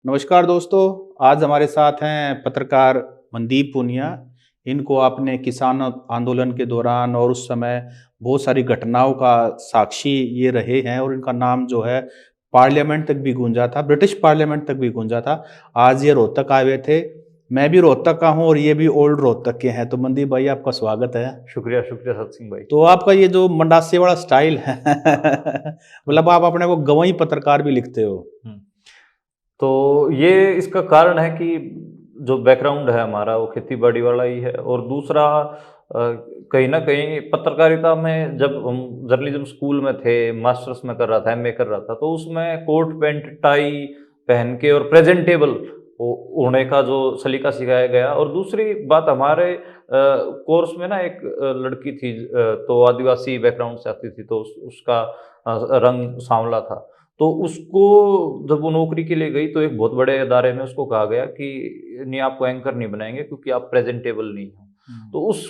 नमस्कार दोस्तों। आज हमारे साथ हैं पत्रकार मनदीप पूनिया। इनको आपने किसान आंदोलन के दौरान और उस समय बहुत सारी घटनाओं का साक्षी ये रहे हैं और इनका नाम जो है पार्लियामेंट तक भी गूंजा था, ब्रिटिश पार्लियामेंट तक भी गूंजा था। आज ये रोहतक आए हुए थे। मैं भी रोहतक का हूँ और ये भी ओल्ड रोहतक के हैं। तो मनदीप भाई, आपका स्वागत है। शुक्रिया, शुक्रिया सत सिंह भाई। तो आपका ये जो मंडासे वाला स्टाइल है मतलब आप अपने को गवई पत्रकार भी लिखते हो। हुँ। तो ये इसका कारण है कि जो बैकग्राउंड है हमारा वो खेती-बाड़ी वाला ही है और दूसरा कहीं न कहीं पत्रकारिता में जब हम जर्नलिज़्म स्कूल में थे, मास्टर्स में कर रहा था, एमए कर रहा था, तो उसमें कोट, पैंट, टाई पहन के और प्रेज़ेंटेबल होने का जो सलीका सिखाया गया और दूसरी बात हमारे कोर्स में ना एक लड़की थी तो आदिवासी बैकग्राउंड से आती थी, तो उसका रंग सांवला था। तो उसको जब वो नौकरी के लिए गई तो एक बहुत बड़े अदारे में उसको कहा गया कि नहीं आपको एंकर नहीं बनाएँगे क्योंकि आप प्रेज़ेंटेबल नहीं हो। हुँ। तो उस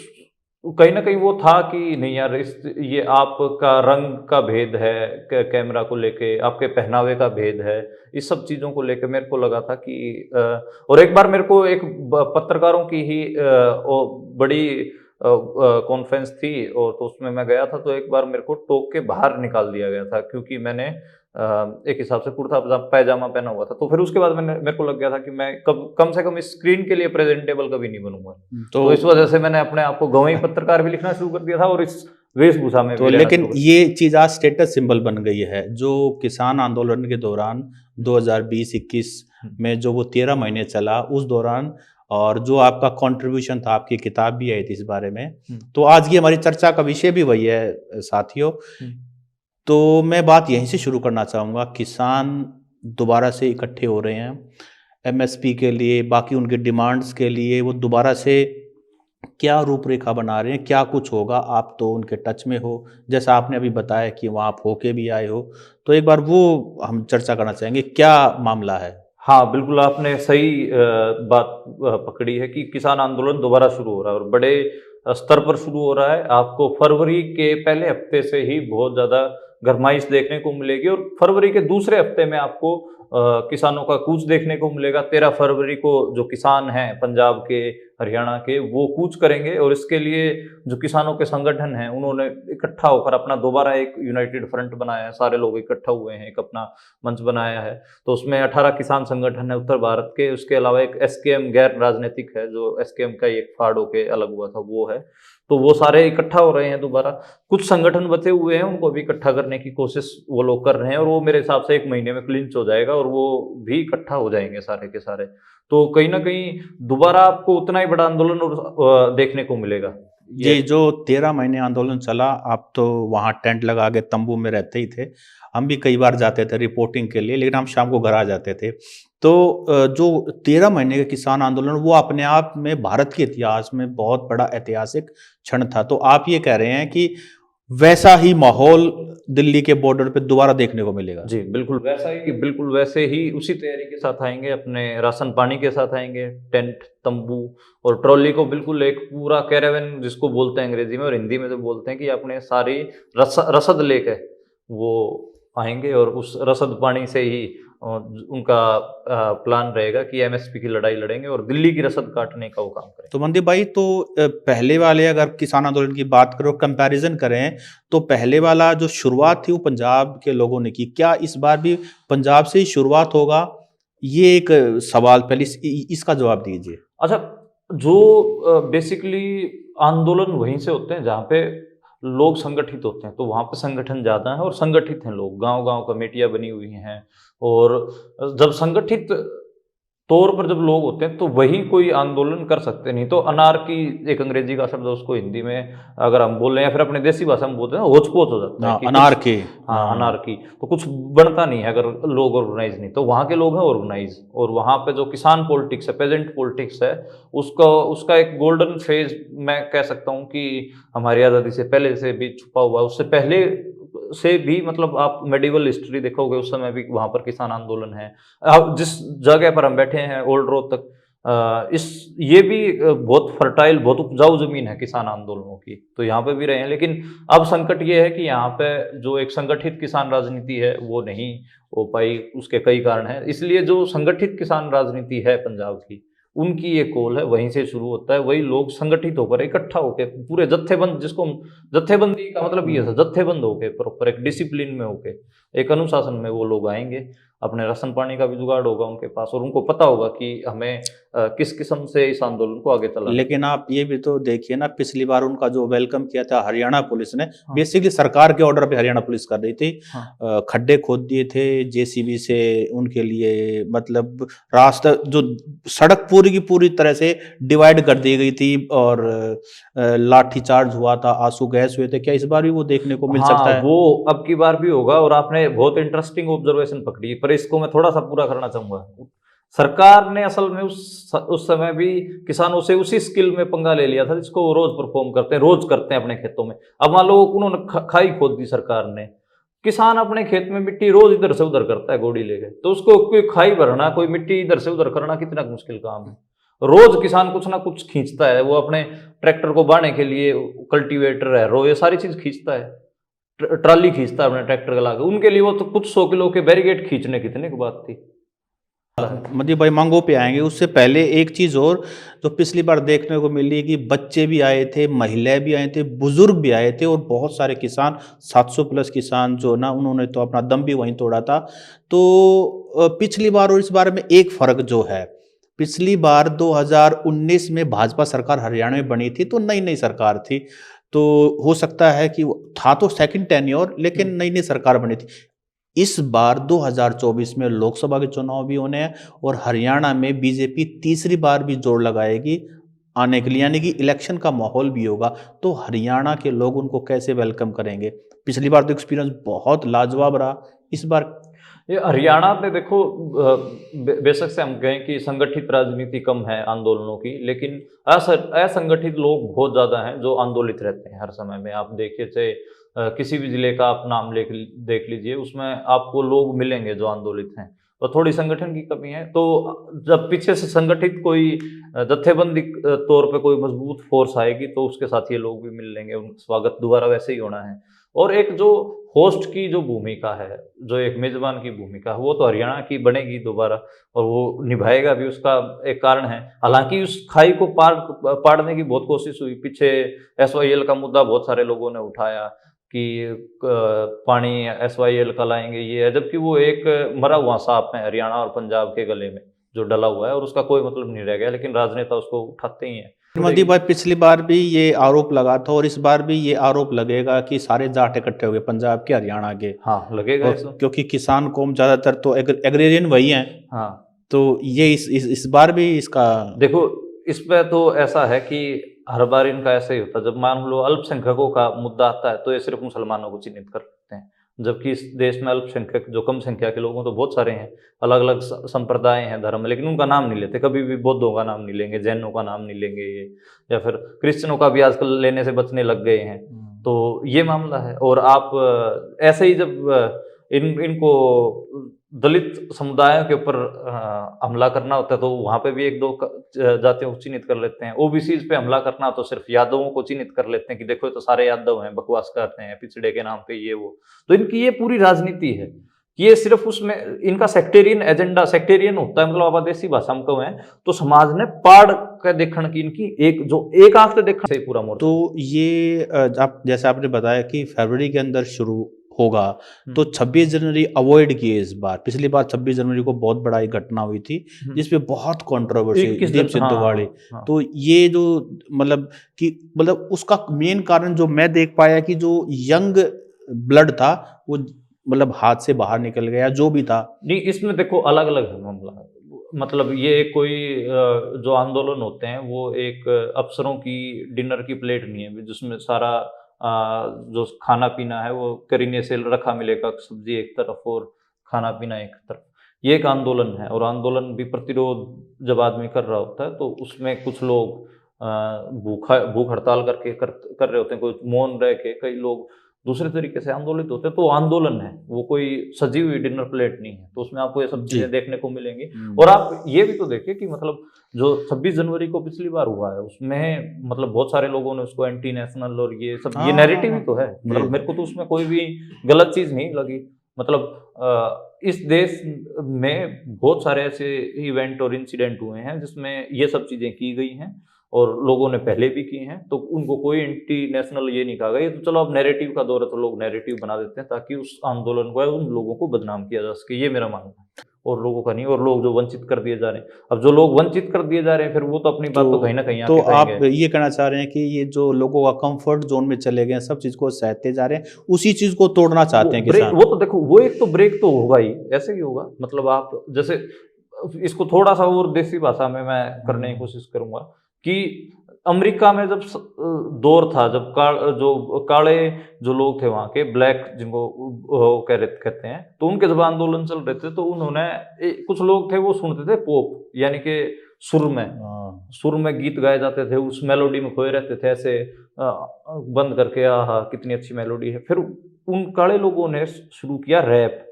कहीं न कहीं वो था कि नहीं यार ये आपका रंग का भेद है, कैमरा को लेके, आपके पहनावे का भेद है, इस सब चीज़ों को लेके मेरे को लगा था कि और एक बार मेरे को एक पत्रकारों की ही वो बड़ी कॉन्फ्रेंस थी और तो उसमें मैं गया था तो एक बार मेरे को टोक के बाहर निकाल दिया गया था क्योंकि मैंने एक हिसाब से कुर्ता पैजामा पहना हुआ था। तो फिर उसके बाद मेरे को लग गया था कि मैं कम से कम इस स्क्रीन के लिए प्रेज़ेंटेबल कभी नहीं बनूँगा। तो तो इस वजह से मैंने अपने आप को गवई पत्रकार भी लिखना शुरू कर दिया था और इस वेशभूषा में तो भी रहना लेकिन शुरू कर दिया। ये चीज़ आज स्टेटस सिंबल बन गई है। जो किसान आंदोलन के दौरान 2020-21 हुँ, में जो वो 13 महीने चला, उस दौरान और जो आपका कंट्रीब्यूशन था, आपकी किताब भी आई थी इस बारे में। हुँ, तो आज की हमारी चर्चा का विषय भी वही है साथियों। हुँ, तो मैं बात यहीं से शुरू करना चाहूँगा। किसान दोबारा से इकट्ठे हो रहे हैं एमएसपी के लिए, बाकी उनकी डिमांड्स के लिए। वो दोबारा से क्या रूपरेखा बना रहे हैं, क्या कुछ होगा? आप तो उनके टच में हो, जैसा आपने अभी बताया कि वहाँ आप होके भी आए हो। तो एक बार वो हम चर्चा करना चाहेंगे, क्या मामला है? हाँ, बिल्कुल आपने सही बात पकड़ी है कि किसान आंदोलन दोबारा शुरू हो रहा है और बड़े स्तर पर शुरू हो रहा है। आपको फरवरी के पहले हफ्ते से ही बहुत ज़्यादा गरमाइश देखने को मिलेगी और फरवरी के दूसरे हफ्ते में आपको किसानों का कूच देखने को मिलेगा। 13 फरवरी को जो किसान हैं पंजाब के, हरियाणा के, वो कूच करेंगे और इसके लिए जो किसानों के संगठन हैं, उन्होंने इकट्ठा होकर अपना दोबारा एक यूनाइटेड फ्रंट बनाया है। सारे लोग इकट्ठा हुए हैं, एक अपना मंच बनाया है। तो उसमें 18 किसान संगठन है उत्तर भारत के, उसके अलावा एक एसकेएम गैर राजनीतिक है, जो एसकेएम का ही एक फाड़ होके अलग हुआ था, वो है। तो वो सारे इकट्ठा हो रहे हैं दोबारा। कुछ संगठन बचे हुए हैं, उनको भी इकट्ठा करने की कोशिश वो लोग कर रहे हैं और वो मेरे हिसाब से 1 महीने में क्लिंच हो जाएगा और वो भी इकट्ठा हो जाएँगे सारे के सारे। तो कहीं न कहीं दोबारा आपको उतना ही बड़ा आंदोलन और देखने को मिलेगा। ये जी, जो 13 महीने आंदोलन चला, आप तो वहाँ टेंट लगा के तंबू में रहते ही थे। हम भी कई बार जाते थे रिपोर्टिंग के लिए, लेकिन हम शाम को घर आ जाते थे। तो जो 13 महीने का किसान आंदोलन, वो अपने आप में भारत के इतिहास में बहुत बड़ा ऐतिहासिक क्षण था। तो आप ये कह रहे हैं कि वैसा ही माहौल दिल्ली के बॉर्डर पे दोबारा देखने को मिलेगा? जी, बिल्कुल वैसे ही उसी तैयारी के साथ आएँगे, अपने राशन पानी के साथ आएँगे, टेंट, तंबू और ट्रॉली को बिल्कुल एक पूरा कैरावैन जिसको बोलते हैं अंग्रेज़ी में और हिंदी में तो बोलते हैं कि अपने सारी रसद लेके वो आएँगे और उस रसद पानी से ही उनका प्लान रहेगा कि एमएसपी की लड़ाई लड़ेंगे और दिल्ली की रसद काटने का वो काम करेंगे। तो मनदीप भाई, तो पहले वाले अगर किसान आंदोलन की बात करो, कंपैरिजन करें, तो पहले वाला जो शुरुआत थी वो पंजाब के लोगों ने की। क्या इस बार भी पंजाब से ही शुरुआत होगा? ये एक सवाल पहले इसका जवाब दीजिए। अच्छा, जो बेसिकली आंदोलन वहीं से होते हैं जहाँ पे लोग संगठित होते हैं, तो वहाँ पे संगठन ज़्यादा है और संगठित हैं लोग, गाँव-गाँव कमेटियाँ बनी हुई हैं और जब संगठित तौर पर जब लोग होते हैं, तो वही कोई आंदोलन कर सकते हैं, नहीं तो अनार्की एक अंग्रेजी का शब्द है, उसको हिंदी में अगर हम बोल रहे हैं या फिर अपने देसी भाषा में बोलते हैं, होच-पोच हो जाता है हाँ, कि कुछ अनारकी। हाँ, हाँ। अनार्की तो कुछ बनता नहीं है अगर लोग ऑर्गेनाइज़ नहीं, तो वहाँ के लोग हैं ऑर्गेनाइज़ और वहाँ पे जो किसान पॉलिटिक्स है, पेजेंट पॉलिटिक्स है, उसका उसका एक गोल्डन फेज़ मैं कह सकता हूँ कि हमारी आज़ादी से पहले से भी छुपा हुआ है। उससे पहले से भी मतलब आप मेडिवल हिस्ट्री देखोगे, उस समय भी वहाँ पर किसान आंदोलन है। अब जिस जगह पर हम बैठे हैं, ओल्ड रोहतक, इस ये भी बहुत फर्टाइल, बहुत उपजाऊ ज़मीन है किसान आंदोलनों की, तो यहाँ पे भी रहे हैं। लेकिन अब संकट ये है कि यहाँ पे जो एक संगठित किसान राजनीति है, वो नहीं हो पाई, उसके कई कारण हैं। इसलिए जो संगठित किसान राजनीति है पंजाब की, उनकी ये कॉल है, वहीं से शुरू होता है। वही लोग संगठित होकर इकट्ठा होके पूरे जत्थेबंद, जिसको हम जत्थेबंदी का मतलब ये था, जत्थेबंद होके प्रॉपर एक डिसिप्लिन में होके, एक अनुशासन में वो लोग आएँगे। अपने राशन पानी का भी जुगाड़ होगा उनके पास और उनको पता होगा कि हमें किस किस्म से इस आंदोलन को आगे चलाना है। लेकिन आप ये भी तो देखिए ना, पिछली बार उनका जो वेलकम किया था हरियाणा पुलिस ने, हाँ, बेसिकली सरकार के ऑर्डर पे हरियाणा पुलिस कर रही थी। हाँ। खड्डे खोद दिए थे जेसीबी से उनके लिए, मतलब रास्ता जो सड़क पूरी की पूरी तरह से डिवाइड कर दी गई थी, और लाठी चार्ज हुआ था, आंसू गैस हुए थे। क्या इस बार भी वो देखने को मिल हाँ, सकता है? वो अब की बार भी होगा और आपने बहुत इंटरेस्टिंग ऑब्जर्वेशन पकड़ी, पर इसको मैं थोड़ा-सा पूरा करना चाहूँगा। सरकार ने असल में उस समय भी किसानों से उसी स्किल में पंगा ले लिया था जिसको वो रोज़ परफ़ॉर्म करते हैं, रोज़ करते हैं अपने खेतों में। अब मान लो उन्होंने खाई खोद दी सरकार ने, किसान अपने खेत में मिट्टी रोज़ इधर से उधर करता है गोड़ी लेके, तो उसको कोई खाई भरना, कोई मिट्टी इधर से उधर करना कितना मुश्किल काम है। रोज़ किसान कुछ ना कुछ खींचता है, वो अपने ट्रैक्टर को बाहने के लिए कल्टीवेटर, हैरो, ये सारी चीज़ खींचता है। ट्राली खींचता है अपने ट्रैक्टर का लाके, उनके लिए वो तो कुछ 100 किलो के बैरिकेड खींचने कितने की बात थी। मध्य भाई मांगों पे आएंगे, उससे पहले एक चीज़ और जो पिछली बार देखने को मिली कि बच्चे भी आए थे, महिलाएं भी आए थे, बुजुर्ग भी आए थे, और बहुत सारे किसान, 700 प्लस किसान जो ना, उन्होंने तो अपना दम भी वहीं तोड़ा था। तो पिछली बार और इस बार में एक फ़र्क जो है, पिछली बार 2019 में भाजपा सरकार हरियाणा में बनी थी, तो नई नई सरकार थी, तो हो सकता है कि था तो सेकंड टेन्योर, लेकिन नई नई सरकार बनी थी। इस बार 2024 में लोकसभा के चुनाव भी होने हैं, और हरियाणा में बीजेपी तीसरी बार भी जोर लगाएगी आने के लिए, यानी कि इलेक्शन का माहौल भी होगा। तो हरियाणा के लोग उनको कैसे वेलकम करेंगे? पिछली बार तो एक्सपीरियंस बहुत लाजवाब रहा, इस बार ये हरियाणा में देखो, बेशक से हम कहें कि संगठित राजनीति कम है आंदोलनों की, लेकिन असंगठित लोग बहुत ज़्यादा हैं जो आंदोलित रहते हैं हर समय में। आप देखिए, चाहे किसी भी ज़िले का आप नाम देख लीजिए, उसमें आपको लोग मिलेंगे जो आंदोलित हैं, और थोड़ी संगठन की कमी है। तो जब पीछे से संगठित कोई जत्थेबंदी तौर पे कोई मजबूत फोर्स आएगी, तो उसके साथ ये लोग भी मिल लेंगे, उनका स्वागत दोबारा वैसे ही होना है। और एक जो होस्ट की जो भूमिका है, जो एक मेज़बान की भूमिका है, वो तो हरियाणा की बनेगी दोबारा, और वो निभाएगा भी, उसका एक कारण है। हालाँकि उस खाई को पाड़ने की बहुत कोशिश हुई, पीछे एसवाईएल का मुद्दा बहुत सारे लोगों ने उठाया कि पानी एसवाईएल का लाएँगे, ये है, जबकि वो एक मरा हुआ साँप है हरियाणा और पंजाब के गले में, जो डला हुआ है और उसका कोई मतलब नहीं रह गया, लेकिन राजनेता उसको उठाते ही हैं। मोदी भाई पिछली बार भी ये आरोप लगा था, और इस बार भी ये आरोप लगेगा कि सारे जाट इकट्ठे हो गए पंजाब के, हरियाणा के। हाँ, लगेगा ऐसा। क्योंकि किसान कौम ज़्यादातर तो एग्रेरियन वही हैं, हाँ। तो ये इस बार भी इसका देखो, इसमें तो ऐसा है कि हर बार इनका ऐसा ही होता है, जब मान लो अल्पसंख्यकों का मुद्दा आता है, तो ये सिर्फ़ मुसलमानों को चिह्नित कर लेते हैं। जबकि इस देश में अल्पसंख्यक, जो कम संख्या के लोग हैं, तो बहुत सारे हैं, अलग-अलग संप्रदाय हैं, धर्म हैं, लेकिन उनका नाम नहीं लेते, कभी भी बौद्धों का नाम नहीं लेंगे, जैनों का नाम नहीं लेंगे ये, या फिर क्रिश्चियनों का भी आजकल लेने से बचने लग गए हैं। तो ये मामला है। और आप ऐसे ही जब इनको दलित समुदायों के ऊपर हमला करना होता है, तो वहाँ पे भी 1-2 जातियों को चिन्हित कर लेते हैं। ओबीसीज़ पे हमला करना हो तो सिर्फ़ यादवों को चिन्हित कर लेते हैं कि देखो ये तो सारे यादव हैं, बकवास करते हैं, पिछड़े के नाम पे ये वो। तो इनकी ये पूरी राजनीति है कि ये सिर्फ़ उसमें इनका सेक्टेरियन एजेंडा, सेक्टेरियन होता है, मतलब आप देसी भाषा में कहें तो समाज ने पाड़ के देखण की इनकी एक आँख से देखण से ही पूरा मोर्चा। तो ये आप जैसे आपने बताया कि फरवरी के अंदर शुरू होगा, तो 26 जनवरी अवॉइड किए इस बार। पिछली बार 26 जनवरी को बहुत बड़ा एक घटना हुई थी, जिसपे बहुत कंट्रोवर्सी, 21 दीप हाँ, सिद्धू हाँ, वाली। हाँ। तो ये जो मतलब कि मतलब उसका मेन कारण जो मैं देख पाया कि जो यंग ब्लड था, वो मतलब हाथ से बाहर निकल गया, जो भी था। नहीं, इसमें देखो अलग-अलग है मामला। मतलब ये कोई जो आंदोलन होते हैं, वो एक अफ़सरों की डिनर की प्लेट नहीं है, जिसमें सारा जो खाना-पीना है वो करीने से रखा मिलेगा, सब्ज़ी एक तरफ और खाना-पीना एक तरफ। ये एक आंदोलन है, और आंदोलन भी प्रतिरोध जब आदमी कर रहा होता है, तो उसमें कुछ लोग भूख हड़ताल कर रहे होते हैं, कोई मौन रह के, कई लोग दूसरे तरीके से आंदोलित होते हैं, तो आंदोलन है, वो कोई सजी हुई डिनर प्लेट नहीं है, तो उसमें आपको ये सब जी। चीजें देखने को मिलेंगी। और आप ये भी तो देखिए कि मतलब जो 26 जनवरी को पिछली बार हुआ है, उसमें मतलब बहुत सारे लोगों ने उसको एंटी नेशनल और ये सब, ये हाँ, नैरेटिव ही हाँ, तो है। जी। मतलब मेरे को तो उसमें कोई भी गलत चीज नहीं लगी। मतलब इस देश में बहुत सारे ऐसे इवेंट और इंसिडेंट हुए हैं जिसमें ये सब चीजें की गई हैं और लोगों ने पहले भी की हैं, तो उनको कोई एंटी नेशनल ये नहीं कहा गया। ये तो चलो अब नैरेटिव का दौर है, तो लोग नैरेटिव बना देते हैं ताकि उस आंदोलन को, उन लोगों को बदनाम किया जा सके, ये मेरा मानना है। और लोगों का नहीं, और लोग जो वंचित कर दिए जा रहे हैं, अब जो लोग वंचित कर दिए जा रहे हैं, फिर वो तो अपनी बात तो कहीं ना कहीं तो आके आप कहेंगे। ये कहना चाह रहे हैं कि ये जो लोगों का कंफर्ट जोन में चले गए हैं, सब चीज़ को सहते जा रहे हैं, उसी चीज़ को तोड़ना चाहते हैं किसान? वो तो देखो, वो एक तो ब्रेक तो होगा ही, ऐसे ही होगा। मतलब आप जैसे इसको थोड़ा सा और देसी भाषा में मैं करने की कोशिश करूंगा कि अमेरिका में जब दौर था, जब जो काले जो लोग थे वहां के, ब्लैक जिनको कहते हैं, तो उनके जब आंदोलन चल रहे थे, तो उन्होंने कुछ लोग थे वो सुनते थे पॉप, यानी कि सुर में, हाँ, सुर में गीत गाए जाते थे, उस मेलोडी में खोए रहते थे ऐसे बंद करके, आहा कितनी अच्छी मेलोडी है। फिर उन काले लोगों ने शुरू किया रैप।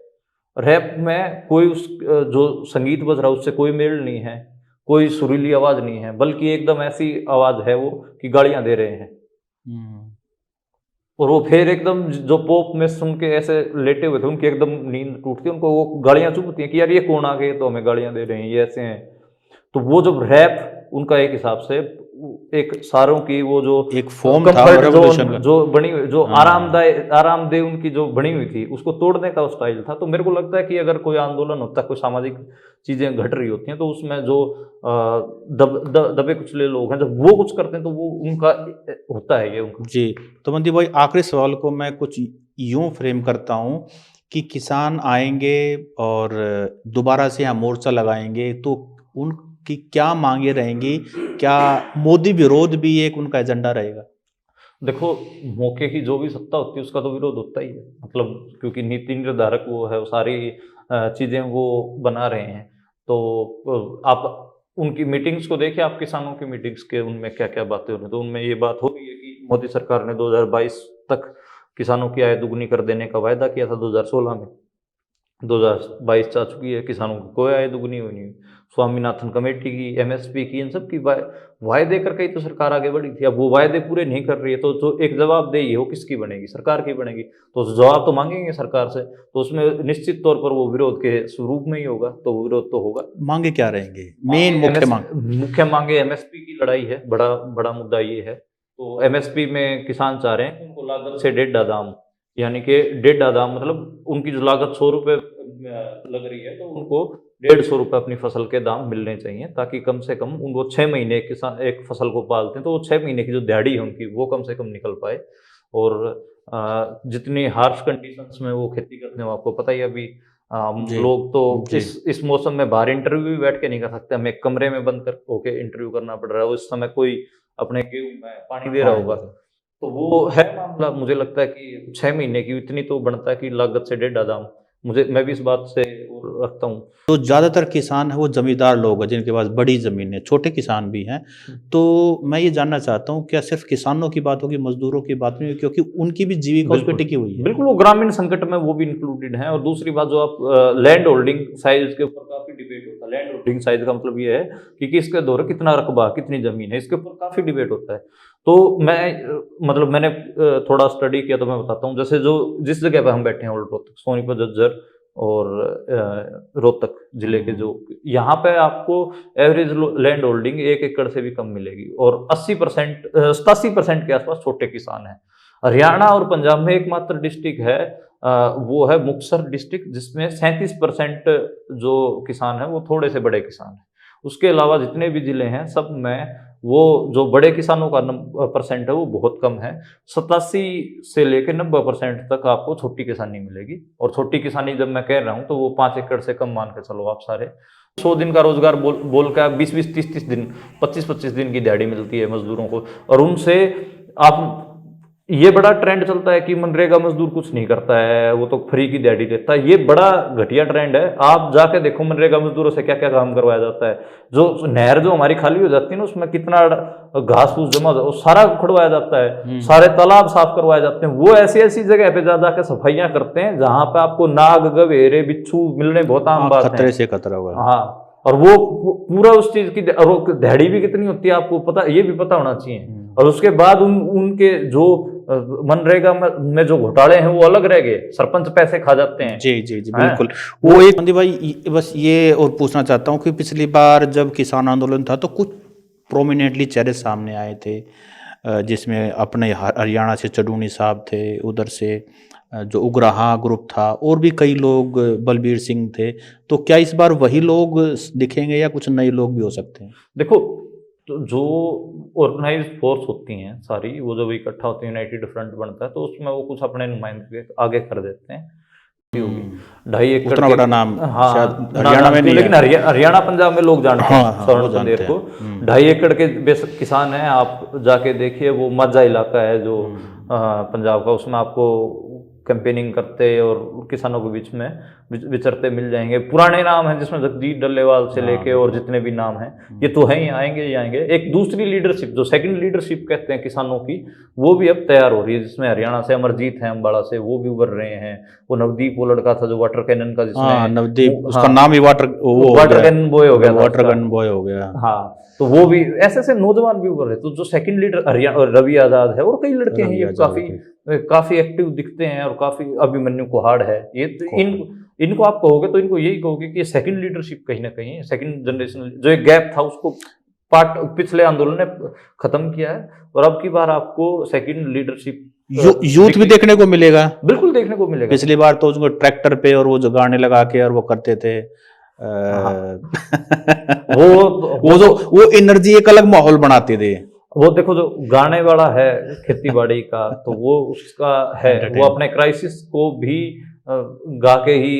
रैप में कोई जो संगीत बज रहा है उससे कोई मेल नहीं है, कोई सुरीली आवाज नहीं है, बल्कि एकदम ऐसी आवाज है वो कि गालियां दे रहे हैं। हुँ। और वो फिर एकदम जो पॉप में सुन के ऐसे लेटे हुए थे, उनकी एकदम नींद टूटती है, उनको वो गालियां चुभती हैं कि यार ये कौन आ गए तो हमें गालियां दे रहे हैं, ये ऐसे हैं। तो वो जब रैप उनका एक हिसाब से एक सारों की वो जो एक फ़ॉर्म था कंफर्ट रेवोल्यूशन जोन का। जो बनी हुई, जो हाँ। आरामदेह उनकी जो बनी हुई थी, उसको तोड़ने का वो स्टाइल था। तो मेरे को लगता है कि अगर कोई आंदोलन होता है, कोई सामाजिक चीजें घट रही होती हैं, तो उसमें जो दबे कुचले लोग हैं, जब वो कुछ करते हैं, तो वो उनका होता है ये उनका। जी, तो मनदीप भाई, आखिरी सवाल को मैं कुछ यूँ फ्रेम करता हूँ कि किसान आएँगे और दोबारा से यहाँ मोर्चा लगाएँगे, तो उनकी क्या माँगें रहेंगी? क्या मोदी विरोध भी एक उनका एजेंडा रहेगा? देखो, मौके की जो भी सत्ता होती है उसका तो विरोध होता ही है। मतलब क्योंकि नीति निर्धारक वो है, वो सारी चीज़ें वो बना रहे हैं। तो आप उनकी मीटिंग्स को देखिए, आप किसानों की मीटिंग्स के उनमें क्या-क्या बातें हो रही हैं। तो उनमें ये बात हो रही है कि मोदी सरकार ने 2022 तक किसानों की आय दुगनी कर देने का वायदा किया था 2016 में। 2022 जा चुकी है, किसानों की कोई आय दुगनी हुई नहीं। स्वामीनाथन कमेटी की, एमएसपी की, इन सब की वायदे करके ही तो सरकार आगे बढ़ी थी। अब वो वायदे पूरे नहीं कर रही है, तो जो एक जवाबदेही है वो किसकी बनेगी? सरकार की बनेगी। तो जवाब तो मांगेंगे सरकार से, तो उसमें निश्चित तौर पर वो विरोध के स्वरूप में ही होगा, तो वो विरोध तो होगा। माँगें क्या रहेंगी? मांगे मेन मुख्य एमएस माँग? मुख्य मांगे एमएसपी की लड़ाई है, बड़ा बड़ा मुद्दा ये है। तो एमएसपी में किसान चाह रहे हैं कि उनको लागत से डेढ़ दाम, यानी कि डेढ़ दाम मतलब उनकी जो लागत 100 रुपये लग रही है, तो उनको 150 रुपये अपनी फसल के दाम मिलने चाहिए, ताकि कम से कम उनको 6 महीने किसान एक फसल को पालते हैं, तो वो 6 महीने की जो दिहाड़ी है उनकी, वो कम से कम निकल पाए। और जितनी हार्श कंडीशंस में वो खेती करते हैं, वो आपको पता ही है। अभी जी, लोग तो जी। इस मौसम में बाहर इंटरव्यू भी बैठ के नहीं कर सकते, हमें कमरे में बंद कर होके इंटरव्यू करना पड़ रहा है। उस समय कोई अपने गेहूं में पानी दे रहा पानी होगा। देते हैं। तो वो है मामला, मुझे लगता है कि 6 महीने की इतनी तो बनता है कि लागत से डेढ़ दाम। मैं भी इस बात से वो रखता हूँ। तो ज़्यादातर किसान हैं वो ज़मींदार लोग हैं जिनके पास बड़ी ज़मीन है, छोटे किसान भी हैं। तो मैं ये जानना चाहता हूँ, क्या सिर्फ़ किसानों की बात होगी, मज़दूरों की बात नहीं होगी? क्योंकि उनकी भी जीविका उस पे बिल्कुल, टिकी हुई है। बिल्कुल वो ग्रामीण संकट में वो भी इंक्लूडेड हैं। और दूसरी बात, जो आप लैंड होल्डिंग साइज़ के ऊपर काफ़ी डिबेट होता है। लैंड होल्डिंग साइज़ का मतलब ये है कि किसके द्वारा कितना रकबा, कितनी ज़मीन है, इसके ऊपर काफ़ी डिबेट होता है। तो मतलब मैंने थोड़ा स्टडी किया, तो मैं बताता हूँ। जैसे जो जिस जगह पे हम बैठे हैं, ओल्ड रोहतक, सोनीपत, झज्जर और रोहतक जिले के, हुँ। जो यहाँ पे आपको एवरेज लैंड होल्डिंग 1 एकड़ से भी कम मिलेगी, और 80% 87% के आसपास छोटे किसान हैं। हरियाणा और पंजाब में एकमात्र डिस्ट्रिक्ट है, वो है मुक्तसर डिस्ट्रिक्ट, जिसमें 37% जो किसान हैं वो थोड़े से बड़े किसान हैं। उसके अलावा जितने भी जिले हैं, सब में वो जो बड़े किसानों का परसेंट है वो बहुत कम है। 87 से लेकर 90% तक आपको छोटी किसानी मिलेगी। और छोटी किसानी जब मैं कह रहा हूँ, तो वो 5 एकड़ से कम मान के चलो आप सारे। 100 दिन का रोजगार बोल के आप 20-20, 30-30 दिन, 25-25 दिन की दिहाड़ी मिलती है मजदूरों को। और उनसे आप ये बड़ा ट्रेंड चलता है कि मनरेगा मजदूर कुछ नहीं करता है, वो तो फ्री की दिहाड़ी देता है। ये बड़ा घटिया ट्रेंड है। आप जाके देखो मनरेगा मजदूरों से क्या क्या काम करवाया जाता है। जो नहर जो हमारी खाली हो जाती है ना, उसमें कितना घास फूस जमा हो, सारा उखड़वाया जाता है, सारे तालाब साफ करवाए जाते हैं। वो ऐसी ऐसी जगह पे जा जाके सफाइयां करते हैं जहां पे आपको नाग गवेरे बिच्छू मिलने बहुत आम बात है। खतरे से खतरा हुआ। हाँ, और वो पूरा उस चीज की, और वो दिहाड़ी भी कितनी होती है आपको पता, ये भी पता होना चाहिए। और उसके बाद उनके जो मनरेगा में जो घोटाले हैं वो अलग रह गए, सरपंच पैसे खा जाते हैं। जी जी जी बिल्कुल। वो एक मंदी भाई, बस ये और पूछना चाहता हूँ कि पिछली बार जब किसान आंदोलन था तो कुछ प्रोमिनेंटली चेहरे सामने आए थे, जिसमें अपने हरियाणा से चडूनी साहब थे, उधर से जो उग्राहा ग्रुप था, और भी कई लोग, बलबीर सिंह थे। तो क्या इस बार वही लोग दिखेंगे या कुछ नए लोग भी हो सकते हैं? देखो, तो जो ऑर्गेनाइज फोर्स होती हैं सारी, वो जब इकट्ठा होती है, यूनाइटेड फ्रंट बनता है, तो उसमें वो कुछ अपने नुमाइंदे आगे कर देते हैं। 2.5 एकड़ उतना बड़ा नाम शायद हाँ, हरियाणा में नहीं लेकिन है। हरियाणा पंजाब में लोग जानते हैं। हाँ, स्वर्ण वो जानते पंदेर हैं। को 2.5 एकड़ के बेशक किसान हैं, आप जाके देखिए। वो माझा इलाका है जो पंजाब का, उसमें आपको कैंपेनिंग करते और किसानों के बीच में विचरते मिल जाएंगे। पुराने नाम हैं जिसमें जगदीश डल्लेवाल से लेके और जितने भी नाम हैं, ये तो हैं ही, आएंगे ही आएंगे। एक दूसरी लीडरशिप, जो सेकंड लीडरशिप कहते हैं किसानों की, वो भी अब तैयार हो रही है, जिसमें हरियाणा से अमरजीत है, अम्बाड़ा से, वो भी उभर रहे हैं। वो नवदीप, वो लड़का था जो वाटर कैनन का, जिसमें नवदीप, उसका नाम ही वाटर कैनन बॉय हो गया, वाटर गन बॉय हो गया। हाँ, तो वो भी ऐसे ऐसे नौजवान भी उभर रहे। तो जो सेकंड लीडर हरियाणा, रवि आजाद है, और कई लड़के हैं, ये काफी एक्टिव दिखते हैं, और काफी, अभिमन्यु कुहाड़ है, ये तो इनको आप कहोगे तो इनको यही कहोगे कि ये सेकंड लीडरशिप कहीं ना कहीं, सेकंड जनरेशन, जो एक गैप था उसको पिछले आंदोलन ने खत्म किया है। और अब की बार आपको सेकंड लीडरशिप यूथ भी देखने को मिलेगा। बिल्कुल देखने को मिलेगा। पिछली बार तो उसको ट्रैक्टर पे और वो जो गाने लगा के और वो करते थे, वो एनर्जी एक अलग माहौल बनाते थे। वो देखो, जो गाने वाला है खेती बाड़ी का, तो वो उसका है, वो अपने क्राइसिस को भी गा के ही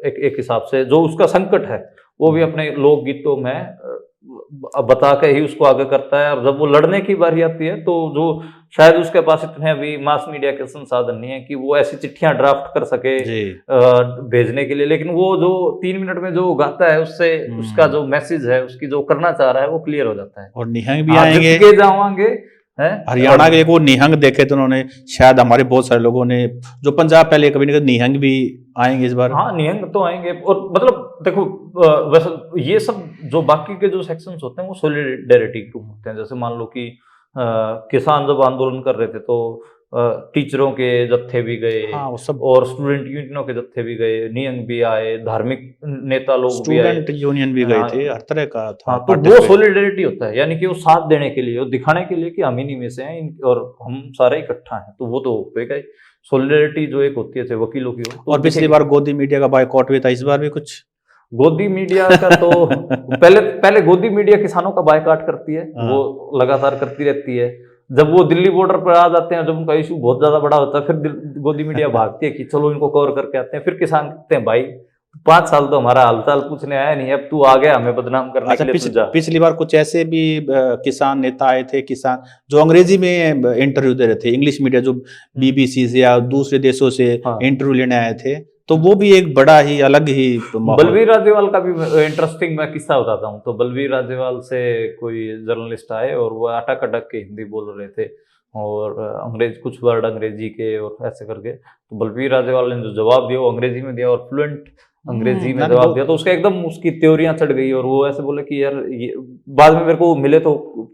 एक हिसाब से, जो उसका संकट है वो भी अपने लोक गीतों में बता के ही उसको आगे करता है। और जब वो लड़ने की बारी आती है, तो जो शायद उसके पास इतने अभी मास मीडिया के संसाधन नहीं है कि वो ऐसी चिट्ठियां ड्राफ्ट कर सके भेजने के लिए, लेकिन वो जो 3 मिनट में जो गाता है, उससे उसका जो मैसेज है, उसकी जो करना चाह रहा है, वो क्लियर हो जाता है। और निहंग भी आएंगे, जावांगे हरियाणा के वो निहंग देखे तो उन्होंने, शायद हमारे बहुत सारे लोगों ने, जो पंजाब पहले कभी नहीं, निहंग भी आएंगे इस बार। हाँ, निहंग तो आएंगे। और मतलब देखो, वैसे ये सब जो बाकी के जो सेक्शंस होते हैं, वो सोलिडेरिटी ग्रुप होते हैं। जैसे मान लो कि किसान जब आंदोलन कर रहे थे, तो टीचरों के जत्थे भी गए, हाँ, वो सब, और स्टूडेंट यूनियनों के जत्थे भी गए, निहंग भी आए, धार्मिक नेता लोग भी आए, स्टूडेंट यूनियन भी गए थे, हर तरह का था। हाँ, तो वो सोलिडेरिटी होता है, यानी कि वो साथ देने के लिए, वो दिखाने के लिए कि हम इन्हीं में से हैं और हम सारे इकट्ठा हैं। तो वो तो होगा। सोलिडेरिटी जो एक होती है, चाहे वकीलों की हो। और पिछली बार गोदी मीडिया का बायकॉट भी था, इस बार भी कुछ गोदी मीडिया का तो पहले गोदी मीडिया किसानों का बायकॉट करती है, वो लगातार करती रहती है। जब वो दिल्ली बॉर्डर पर आ जाते हैं, जब उनका इशू बहुत ज्यादा बड़ा होता है, फिर गोदी मीडिया भागती है कि चलो इनको कवर करके आते हैं। फिर किसान कहते हैं, भाई 5 साल तो हमारा हालचाल पूछने आया नहीं, अब तू आ गया हमें बदनाम करने के लिए। पिछली बार कुछ ऐसे भी किसान नेता आए थे, किसान जो अंग्रेजी में इंटरव्यू दे रहे थे, इंग्लिश मीडिया जो BBC से या दूसरे देशों से इंटरव्यू लेने आए थे, तो वो भी एक बड़ा ही अलग ही बलबीर राजेवाल का भी इंटरेस्टिंग मैं किस्सा बताता हूँ। तो बलबीर राजेवाल से कोई जर्नलिस्ट आए, और वो अटक अटक के हिंदी बोल रहे थे, और अंग्रेज, कुछ वर्ड अंग्रेजी के, और ऐसे करके। तो बलबीर राजेवाल ने जो जवाब दिया, वो अंग्रेजी में दिया, और फ्लुएंट अंग्रेजी में जवाब दिया। तो उसका एकदम, उसकी त्योरियां चढ़ गई, और वो ऐसे बोले कि यार, ये बाद में मेरे को मिले तो,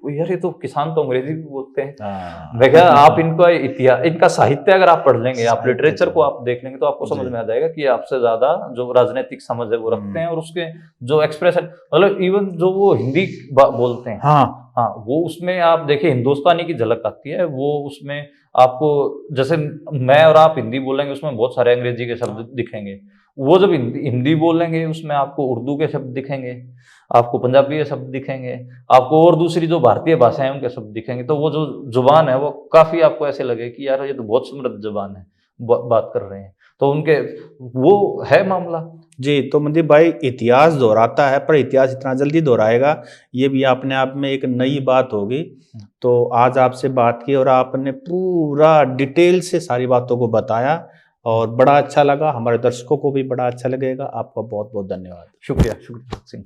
यार ये तो किसान तो अंग्रेजी भी बोलते हैं। मैं क्या, आप इनका इतिहास, इनका साहित्य अगर आप पढ़ लेंगे, आप लिटरेचर को आप देख लेंगे, तो आपको समझ में आ जाएगा कि आपसे ज्यादा जो राजनीतिक समझ है वो रखते हैं। और उसके जो एक्सप्रेशन, मतलब इवन जो वो हिंदी बोलते हैं, हाँ, वो उसमें आप देखिए हिंदुस्तानी की झलक आती है। वो उसमें आपको, जैसे मैं और आप हिंदी बोलेंगे, उसमें बहुत सारे अंग्रेजी के शब्द दिखेंगे। वो जब हिंदी बोलेंगे, उसमें आपको उर्दू के शब्द दिखेंगे, आपको पंजाबी के शब्द दिखेंगे, आपको और दूसरी जो भारतीय भाषाएं उनके शब्द दिखेंगे। तो वो जो जुबान है, वो काफी आपको ऐसे लगे कि यार ये तो बहुत समृद्ध जुबान है। बात कर रहे हैं, तो उनके वो है मामला। जी, तो मनदीप भाई इतिहास दोहराता है, पर इतिहास इतना जल्दी दोहराएगा, ये भी अपने आप में एक नई बात होगी। तो आज आपसे बात की और आपने पूरा डिटेल से सारी बातों को बताया और बड़ा अच्छा लगा, हमारे दर्शकों को भी बड़ा अच्छा लगेगा। आपका बहुत-बहुत धन्यवाद। शुक्रिया, शुक्रिया सिंह।